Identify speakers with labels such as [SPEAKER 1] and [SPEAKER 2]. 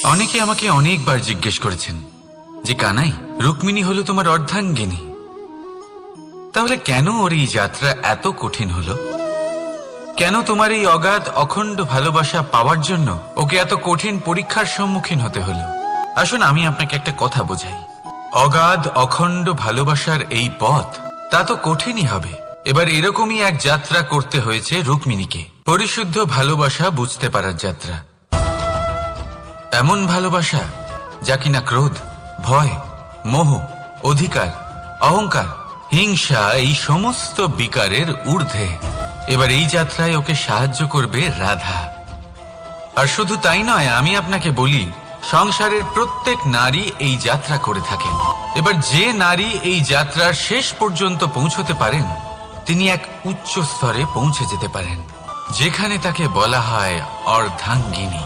[SPEAKER 1] অনেকে আমাকে অনেকবার জিজ্ঞেস করেছেন যে কানাই, রুক্মিণী হলো তোমার অর্ধাঙ্গিনী, তাহলে কেন ওর এই যাত্রা এত কঠিন হলো? কেন তোমার এই অগাধ অখণ্ড ভালোবাসা পাওয়ার জন্য ওকে এত কঠিন পরীক্ষার সম্মুখীন হতে হলো? আসুন আমি আপনাকে একটা কথা বোঝাই। অগাধ অখণ্ড ভালোবাসার এই পথ তা তো কঠিনই হবে। এবার এরকমই এক যাত্রা করতে হয়েছে রুক্মিণীকে, পরিশুদ্ধ ভালোবাসা বুঝতে পারার যাত্রা। এমন ভালোবাসা যা কিনা ক্রোধ, ভয়, মোহ, অধিকার, অহংকার, হিংসা এই সমস্ত বিকারের ঊর্ধ্বে। এবার এই যাত্রায় ওকে সাহায্য করবে রাধা। আর শুধু তাই নয়, আমি আপনাকে বলি, সংসারের প্রত্যেক নারী এই যাত্রা করে থাকেন। এবার যে নারী এই যাত্রার শেষ পর্যন্ত পৌঁছতে পারেন, তিনি এক উচ্চ স্তরে পৌঁছে যেতে পারেন, যেখানে তাকে বলা হয় অর্ধাঙ্গিনী।